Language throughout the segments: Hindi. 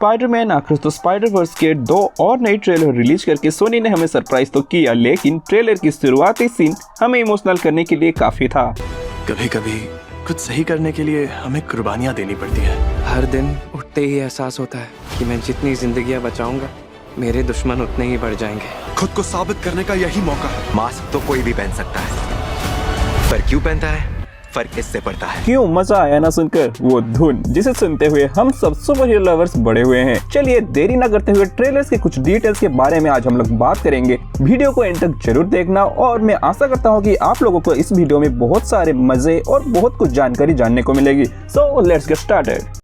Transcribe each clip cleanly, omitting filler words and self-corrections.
स्पाइडरमैन आखिर तो स्पाइडरवर्स के 2 और नए ट्रेलर रिलीज करके सोनी ने हमें सरप्राइज तो किया, लेकिन ट्रेलर की शुरुआती सीन हमें इमोशनल करने के लिए काफी था। कभी कभी कुछ सही करने के लिए हमें कुर्बानियां देनी पड़ती है। हर दिन उठते ही एहसास होता है कि मैं जितनी जिंदगियां बचाऊंगा मेरे दुश्मन उतने ही बढ़ जाएंगे। खुद को साबित करने का यही मौका है। मास्क तो कोई भी पहन सकता है, पर क्यों पहनता है फर्क इससे पड़ता है। क्यों मजा आया ना सुनकर वो धुन जिसे सुनते हुए हम सब सुपर हीरो लवर्स बड़े हुए हैं। चलिए देरी ना करते हुए ट्रेलर्स के कुछ डिटेल्स के बारे में आज हम लोग बात करेंगे। वीडियो को एंड तक जरूर देखना और मैं आशा करता हूँ कि आप लोगों को इस वीडियो में बहुत सारे मजे और बहुत कुछ जानकारी जानने को मिलेगी। So let's get started.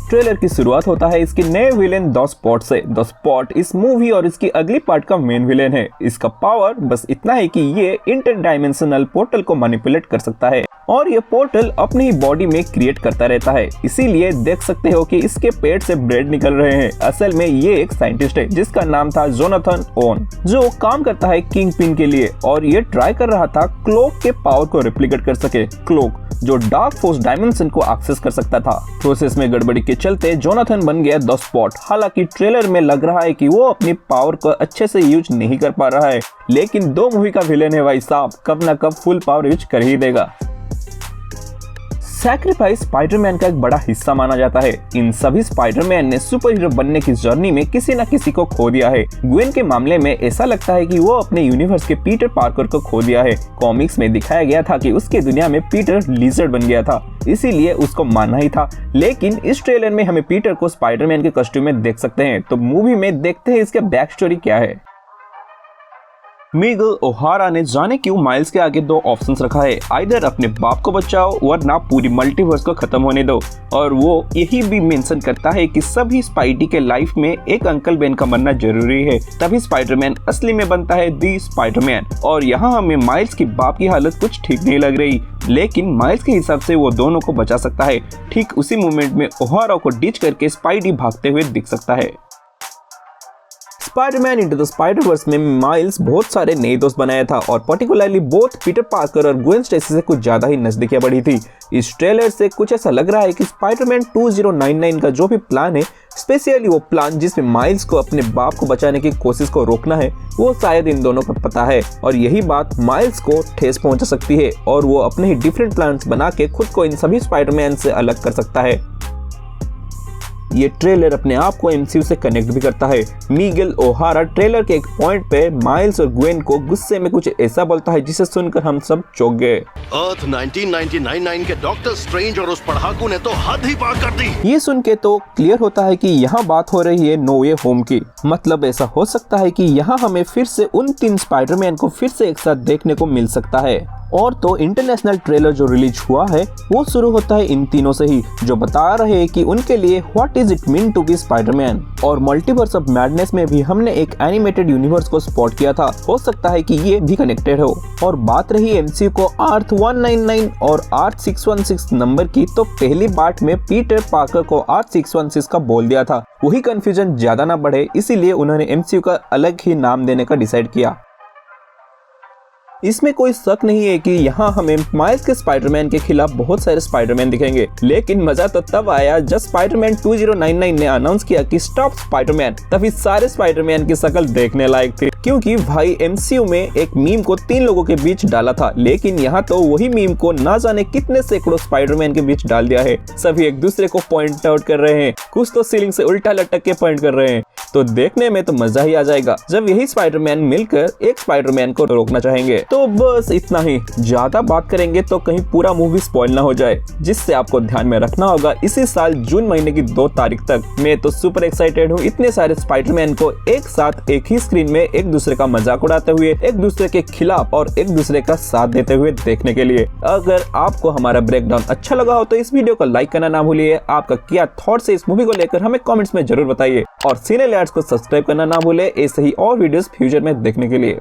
Trailer की शुरुआत होता है इसके नए विलेन द स्पॉट से। द स्पॉट इस मूवी और इसकी अगली पार्ट का मेन विलेन है। इसका पावर बस इतना है कि ये इंटरडायमेंशनल पोर्टल को मैनिपुलेट कर सकता है और ये पोर्टल अपनी ही बॉडी में क्रिएट करता रहता है। इसीलिए देख सकते हो कि इसके पेट से ब्रेड निकल रहे हैं। असल में ये एक साइंटिस्ट है जिसका नाम था जोनाथन ओन, जो काम करता है किंग पिन के लिए और ये ट्राई कर रहा था क्लोक के पावर को रेप्लिकेट कर सके। क्लोक जो डार्क फोर्स डायमेंशन को एक्सेस कर सकता था। प्रोसेस में गड़बड़ी के चलते जोनाथन बन गया द स्पॉट। हालांकि ट्रेलर में लग रहा है कि वो अपनी पावर को अच्छे से यूज नहीं कर पा रहा है, लेकिन 2 मूवी का विलेन है भाई साहब, कब ना कब फुल पावर यूज कर ही देगा। सैक्रिफाइस स्पाइडरमैन का एक बड़ा हिस्सा माना जाता है। इन सभी स्पाइडरमैन ने सुपर हीरो बनने की जर्नी में किसी न किसी को खो दिया है। ग्वेन के मामले में ऐसा लगता है कि वो अपने यूनिवर्स के पीटर पार्कर को खो दिया है। कॉमिक्स में दिखाया गया था कि उसके दुनिया में पीटर लिजर्ड बन गया था, इसीलिए उसको मानना ही था। लेकिन इस ट्रेलर में हमें पीटर को स्पाइडरमैन के कॉस्ट्यूम में देख सकते हैं, तो मूवी में देखते हैं इसके बैक स्टोरी क्या है। मिगेल ओहारा ने जाने क्यों माइल्स के आगे 2 ऑप्शंस रखा है, आइदर अपने बाप को बचाओ वरना पूरी मल्टीवर्स को खत्म होने दो। और वो यही भी मेंशन करता है कि सभी स्पाइडी के लाइफ में एक अंकल बेन का मरना जरूरी है, तभी स्पाइडरमैन असली में बनता है दी स्पाइडरमैन। और यहाँ हमें माइल्स की बाप की हालत कुछ ठीक नहीं लग रही, लेकिन माइल्स के हिसाब से वो दोनों को बचा सकता है। ठीक उसी मोमेंट में ओहारा को डिच करके स्पाइडी भागते हुए दिख सकता है। स्पाइडरमैन इनटू द स्पाइडरवर्स में माइल्स बहुत सारे नए दोस्त बनाया था और पर्टिकुलरली बोथ पीटर पार्कर और ग्वेन स्टेसी से कुछ ज्यादा ही नजदीकियां बढ़ी थी। इस ट्रेलर से कुछ ऐसा लग रहा है कि स्पाइडरमैन 2099 का जो भी प्लान है, स्पेशली वो प्लान जिसमें माइल्स को अपने बाप को बचाने की कोशिश को रोकना है, वो शायद इन दोनों को पता है और यही बात माइल्स को ठेस पहुंचा सकती है और वो अपने ही डिफरेंट प्लान्स बना के खुद को इन सभी स्पाइडरमैन से अलग कर सकता है। ये ट्रेलर अपने आप को एमसीयू से कनेक्ट भी करता है। मिगेल ओहारा ट्रेलर के एक पॉइंट पे माइल्स और ग्वेन को गुस्से में कुछ ऐसा बोलता है जिसे सुनकर हम सब चौंक गए। अर्थ 1999 के डॉक्टर स्ट्रेंज और उस पढ़ाकू ने तो हद ही पार कर दी। ये सुन के तो क्लियर होता है कि यहाँ बात हो रही है नो वे होम की। मतलब ऐसा हो सकता है कि यहाँ हमें फिर से उन 3 स्पाइडरमैन को फिर से एक साथ देखने को मिल सकता है। और तो इंटरनेशनल ट्रेलर जो रिलीज हुआ है वो शुरू होता है इन तीनों से ही, जो बता रहे हैं कि उनके लिए what is it mean to be Spiderman. और मल्टीवर्स ऑफ मैडनेस में भी हमने एक एनिमेटेड यूनिवर्स को स्पॉट किया था, हो सकता है कि ये भी कनेक्टेड हो। और बात रही एमसीयू को अर्थ 199 और अर्थ 616 नंबर की, तो पहली पार्ट में पीटर पार्कर को अर्थ 616 का बोल दिया था। वही कंफ्यूजन ज्यादा ना बढ़े, इसीलिए उन्होंने एमसीयू का अलग ही नाम देने का डिसाइड किया। इसमें कोई शक नहीं है कि यहाँ हमें माइल्स के स्पाइडरमैन के खिलाफ बहुत सारे स्पाइडरमैन दिखेंगे, लेकिन मजा तो तब आया जब स्पाइडरमैन 2099 ने अनाउंस किया कि स्टॉप स्पाइडरमैन। तभी सारे स्पाइडरमैन की शक्ल देखने लायक थी, क्योंकि भाई एमसीयू में एक मीम को 3 लोगों के बीच डाला था, लेकिन यहाँ तो वही मीम को ना जाने कितने सैकड़ों स्पाइडरमैन के बीच डाल दिया है। सभी एक दूसरे को पॉइंट आउट कर रहे हैं, कुछ तो सीलिंग से उल्टा लटक के पॉइंट कर रहे हैं। तो देखने में तो मजा ही आ जाएगा जब यही स्पाइडरमैन मिलकर एक स्पाइडरमैन को रोकना चाहेंगे। तो बस इतना ही, ज्यादा बात करेंगे तो कहीं पूरा मूवी स्पॉइल ना हो जाए, जिससे आपको ध्यान में रखना होगा। इसी साल जून महीने की 2 तारीख तक मैं तो सुपर एक्साइटेड हूँ इतने सारे स्पाइडरमैन को एक साथ एक ही स्क्रीन में एक दूसरे का मजाक उड़ाते हुए, एक दूसरे के खिलाफ और एक दूसरे का साथ देते हुए देखने के लिए। अगर आपको हमारा ब्रेकडाउन अच्छा लगा हो तो इस वीडियो को लाइक करना ना भूलिए। आपका क्या थॉट्स है इस मूवी को लेकर हमें कमेंट्स में जरूर बताइए और सीने लैड्स को सब्सक्राइब करना ना भूले ऐसे ही और वीडियोस फ्यूचर में देखने के लिए।